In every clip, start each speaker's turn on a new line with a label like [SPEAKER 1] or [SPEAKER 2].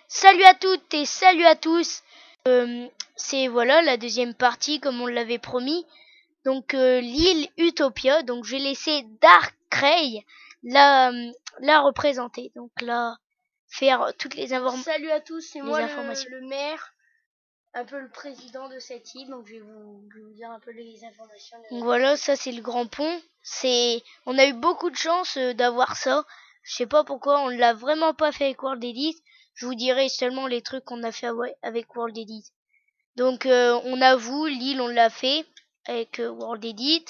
[SPEAKER 1] Salut à toutes et salut à tous. C'est voilà la deuxième partie comme on l'avait promis. Donc l'île Utopia. Donc je vais laisser Darkrai la représenter. Donc là faire toutes les informations.
[SPEAKER 2] Salut à tous, c'est moi
[SPEAKER 1] informations.
[SPEAKER 2] le maire, un peu le président de cette île. Donc je vais vous dire un peu les informations.
[SPEAKER 1] Donc voilà, ça c'est le grand pont. On a eu beaucoup de chance d'avoir ça. Je sais pas pourquoi on l'a vraiment pas fait avec World Edit. Je vous dirai seulement les trucs qu'on a fait avec World Edit. Donc on avoue, l'île on l'a fait avec World Edit,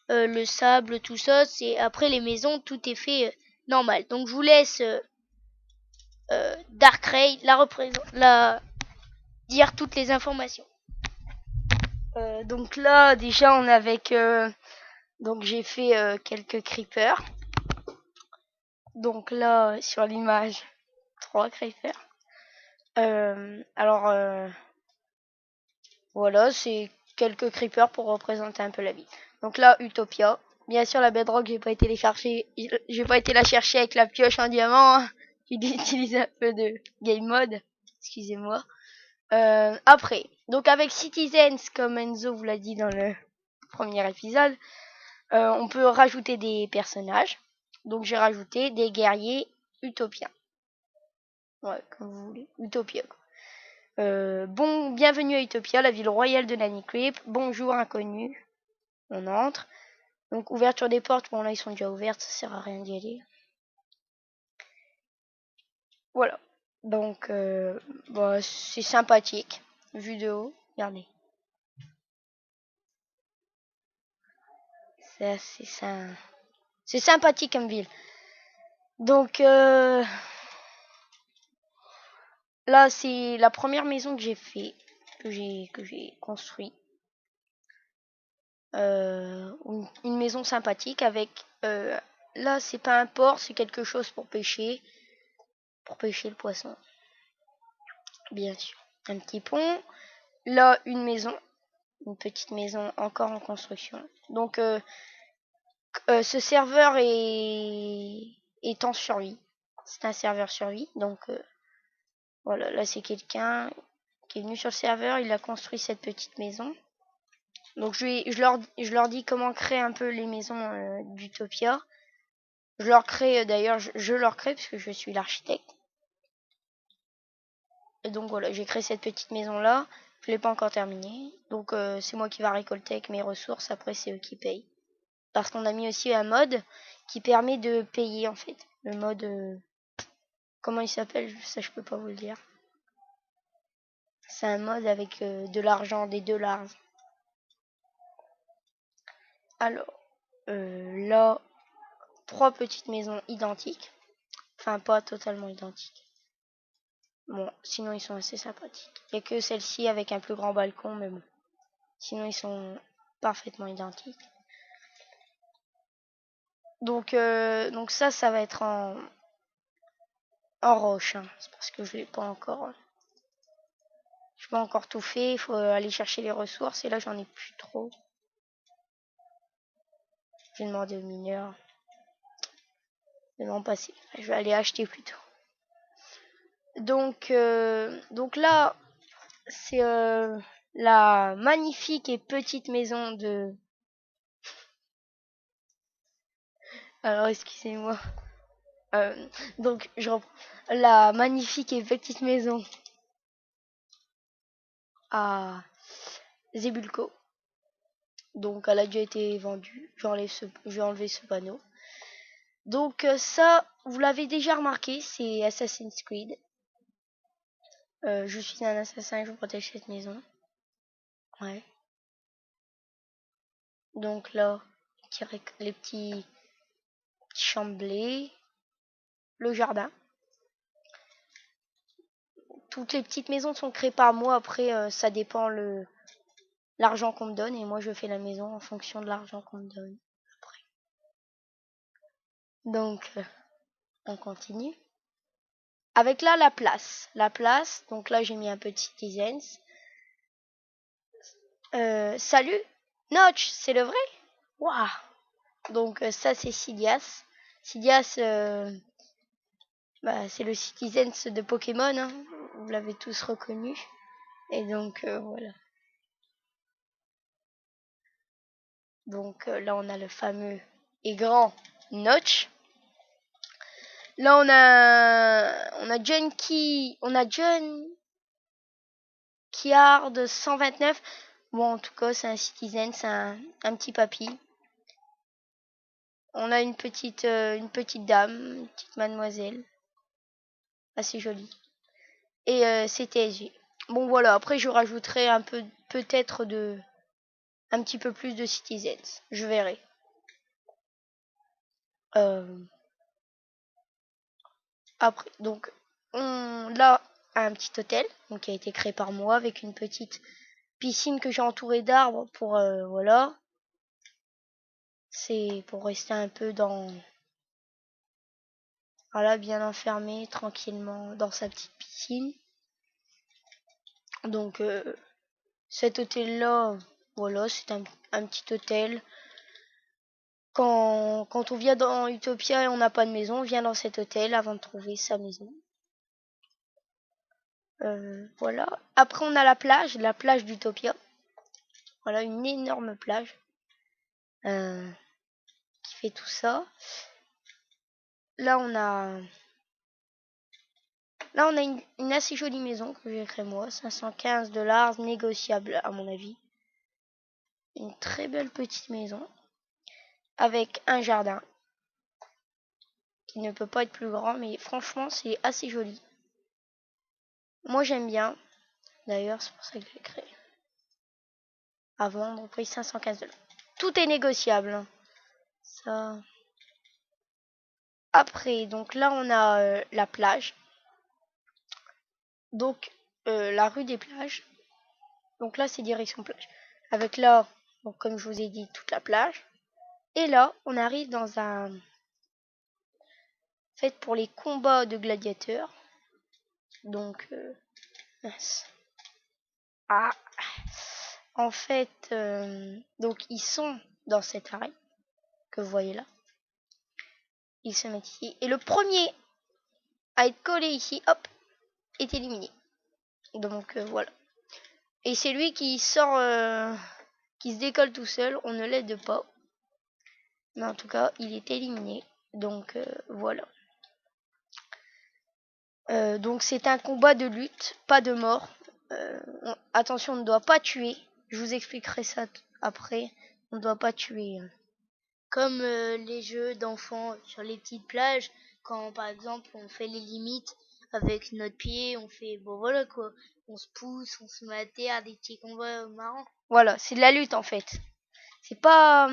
[SPEAKER 1] le sable, tout ça. C'est après les maisons, tout est fait normal. Donc je vous laisse Darkrai dire toutes les informations.
[SPEAKER 2] Donc là déjà on est avec donc j'ai fait quelques creepers. Donc là sur l'image 3 creepers. Voilà, c'est quelques creepers pour représenter un peu la ville. Donc là Utopia. Bien sûr la bedrock j'ai pas été la chercher avec la pioche en diamant. Hein. J'ai dû utiliser un peu de game mode. Excusez-moi. Après, donc avec Citizens, comme Enzo vous l'a dit dans le premier épisode, on peut rajouter des personnages. Donc j'ai rajouté des guerriers utopiens. Ouais, comme vous voulez. Utopia. Bienvenue à Utopia, la ville royale de Nanny Creep. Bonjour inconnu. On entre. Donc ouverture des portes, bon là ils sont déjà ouvertes, ça sert à rien d'y aller. Voilà. Donc c'est sympathique. Vue de haut, regardez. C'est sympathique comme ville. Donc là c'est la première maison que j'ai fait, que j'ai construit. Une maison sympathique avec là c'est pas un port, c'est quelque chose pour pêcher le poisson. Bien sûr. Un petit pont. Là une maison, une petite maison encore en construction. Donc ce serveur est en survie. C'est un serveur survie. Donc voilà, là c'est quelqu'un qui est venu sur le serveur, il a construit cette petite maison. Donc je leur dis comment créer un peu les maisons d'Utopia. Je leur crée d'ailleurs, je leur crée parce que je suis l'architecte. Et donc voilà, j'ai créé cette petite maison là. Je l'ai pas encore terminée. Donc c'est moi qui va récolter avec mes ressources. Après c'est eux qui payent. Parce qu'on a mis aussi un mode qui permet de payer en fait. Le mode comment il s'appelle, ça je peux pas vous le dire. C'est un mode avec de l'argent, des dollars. Alors là, 3 petites maisons identiques. Enfin pas totalement identiques. Bon, sinon ils sont assez sympathiques. Il n'y a que celle-ci avec un plus grand balcon, mais bon. Sinon ils sont parfaitement identiques. Donc ça va être en roche. Hein. C'est parce que je l'ai pas encore. Je n'ai pas encore tout fait. Il faut aller chercher les ressources. Et là j'en ai plus trop. J'ai demandé aux mineurs de m'en passer. Je vais aller acheter plutôt. Donc là, c'est la magnifique et petite maison de... Alors, excusez-moi. Donc, je reprends. La magnifique et petite maison à Zebulco. Donc, elle a déjà été vendue. Je vais enlever ce panneau. Donc, ça, vous l'avez déjà remarqué, c'est Assassin's Creed. Je suis un assassin et je protège cette maison. Ouais. Donc là, les petits chamblés, le jardin. Toutes les petites maisons sont créées par moi. Après, ça dépend l'argent qu'on me donne. Et moi, je fais la maison en fonction de l'argent qu'on me donne. Après. Donc, on continue. Avec là, la place. La place, donc là, j'ai mis un petit Citizens. Salut Notch, c'est le vrai? Waouh. Donc, ça, c'est Sidias. Sidias, c'est le Citizens de Pokémon. Hein. vous l'avez tous reconnu. Et donc voilà. Donc là on a le fameux et grand Notch. Là on a John Kiard 129. Bon, en tout cas c'est un citizen, c'est un petit papy. On a une petite dame, une petite mademoiselle, assez jolie. Et c'est TSG. Bon voilà, après je rajouterai un peu, peut-être un petit peu plus de citizens, je verrai. Après, donc là un petit hôtel, donc qui a été créé par moi avec une petite piscine que j'ai entourée d'arbres pour voilà. C'est pour rester un peu voilà, bien enfermé tranquillement dans sa petite piscine. Donc cet hôtel là, voilà, c'est un petit hôtel. Quand on vient dans Utopia et on n'a pas de maison, on vient dans cet hôtel avant de trouver sa maison. Voilà. Après on a la plage d'Utopia. Voilà, une énorme plage qui fait tout ça. Là on a une assez jolie maison que j'ai créée moi, 515 $, négociable à mon avis. Une très belle petite maison avec un jardin qui ne peut pas être plus grand, mais franchement c'est assez joli. Moi j'aime bien, d'ailleurs c'est pour ça que je l'ai créé. À vendre au prix 515 $. Tout est négociable. Ça. Après, donc là on a la plage. Donc la rue des plages. Donc là c'est direction plage. Avec là, donc comme je vous ai dit, toute la plage. Et là, on arrive dans un fait pour les combats de gladiateurs. Donc mince. Ah. En fait, donc ils sont dans cette arène que vous voyez là. Ils se mettent ici. Et le premier à être collé ici, hop, est éliminé. Donc voilà. Et c'est lui qui sort, qui se décolle tout seul. On ne l'aide pas. Mais en tout cas, il est éliminé. Donc voilà. Donc c'est un combat de lutte, pas de mort. Attention, on ne doit pas tuer. Je vous expliquerai ça après. On ne doit pas tuer.
[SPEAKER 1] Comme les jeux d'enfants sur les petites plages, quand par exemple on fait les limites avec notre pied, on fait bon voilà quoi, on se pousse, on se met à terre, des petits combats marrants.
[SPEAKER 2] Voilà, c'est de la lutte en fait. C'est pas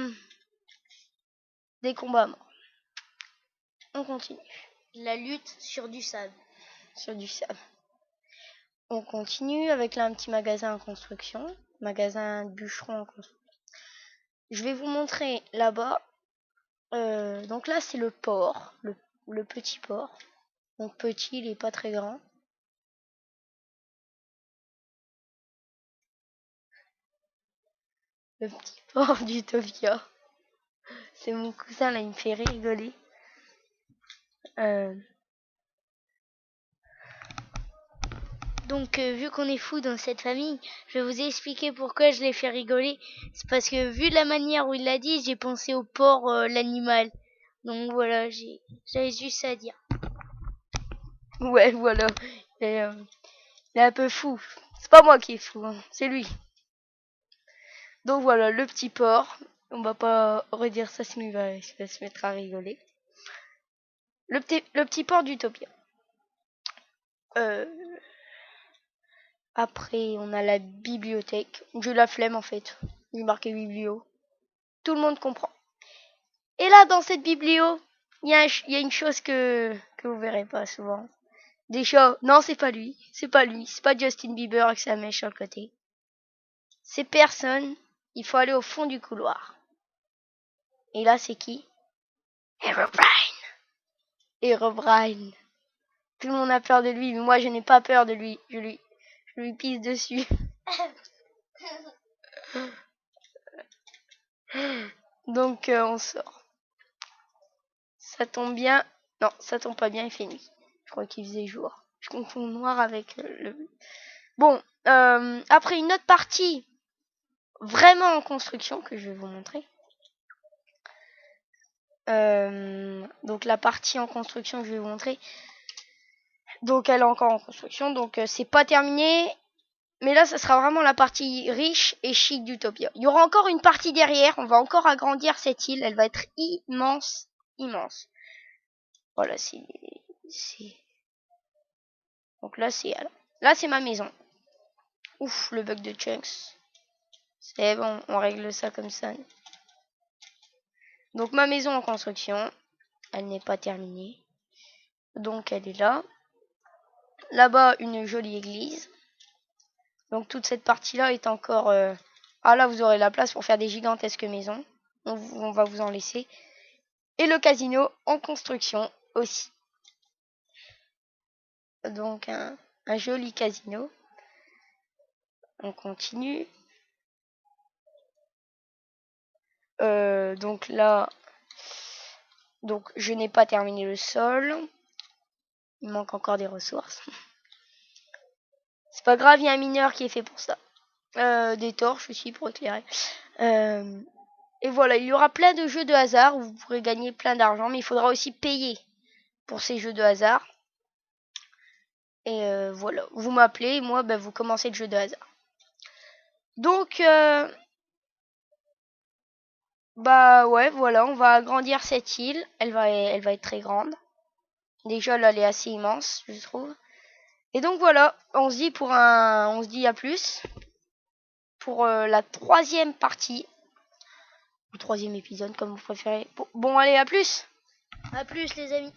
[SPEAKER 2] des combats morts. On continue.
[SPEAKER 1] La lutte sur du sable.
[SPEAKER 2] Sur du sable. On continue avec là un petit magasin en construction. Magasin de bûcheron en construction. Je vais vous montrer là-bas. Donc là c'est le port. Le petit port. Donc petit, il est pas très grand. Le petit port d'Utopia. C'est mon cousin là, il me fait rigoler.
[SPEAKER 1] Donc vu qu'on est fou dans cette famille, je vais vous expliquer pourquoi je l'ai fait rigoler. C'est parce que vu la manière où il l'a dit, j'ai pensé au porc, l'animal. Donc voilà, j'avais juste ça à dire.
[SPEAKER 2] Ouais, voilà. Et, il est un peu fou. C'est pas moi qui est fou, hein, c'est lui. Donc voilà, le petit porc. On va pas redire ça sinon il va se mettre à rigoler. Le petit porc d'Utopia. Après, on a la bibliothèque. J'ai la flemme en fait. J'ai marqué biblio. Tout le monde comprend. Et là, dans cette biblio, il y a une chose que vous verrez pas souvent. Déjà, non, c'est pas lui. C'est pas lui. C'est pas Justin Bieber avec sa mèche sur le côté. C'est personne. Il faut aller au fond du couloir. Et là, c'est qui? Herobrine. Herobrine. Tout le monde a peur de lui, mais moi, je n'ai pas peur de lui. Je lui pisse dessus. Donc, on sort. Ça tombe bien. Non, ça tombe pas bien, il fait nuit. Je crois qu'il faisait jour. Je confonds le noir avec le... Bon, après une autre partie vraiment en construction que je vais vous montrer. Donc la partie en construction que je vais vous montrer. Donc elle est encore en construction, donc c'est pas terminé. Mais là, ça sera vraiment la partie riche et chic d'Utopia. Il y aura encore une partie derrière. On va encore agrandir cette île. Elle va être immense, immense. Voilà, c'est... Donc là, c'est ma maison. Ouf, le bug de Chunks. C'est bon, on règle ça comme ça. Donc ma maison en construction. Elle n'est pas terminée. Donc elle est là. Là-bas, une jolie église. Donc toute cette partie-là est encore... Ah là, vous aurez la place pour faire des gigantesques maisons. On va vous en laisser. Et le casino en construction aussi. Donc un joli casino. On continue. Donc là... Donc je n'ai pas terminé le sol. Il manque encore des ressources. C'est pas grave, il y a un mineur qui est fait pour ça. Des torches aussi pour éclairer. Et voilà, il y aura plein de jeux de hasard où vous pourrez gagner plein d'argent, mais il faudra aussi payer pour ces jeux de hasard. Et voilà, vous m'appelez et moi, vous commencez le jeu de hasard. Donc, ouais, voilà, on va agrandir cette île. Elle va être très grande. Déjà, là, elle est assez immense, je trouve. Et donc voilà, on se dit à plus pour la 3e partie. Ou 3e épisode, comme vous préférez. Bon, allez, à plus.
[SPEAKER 1] À plus les amis.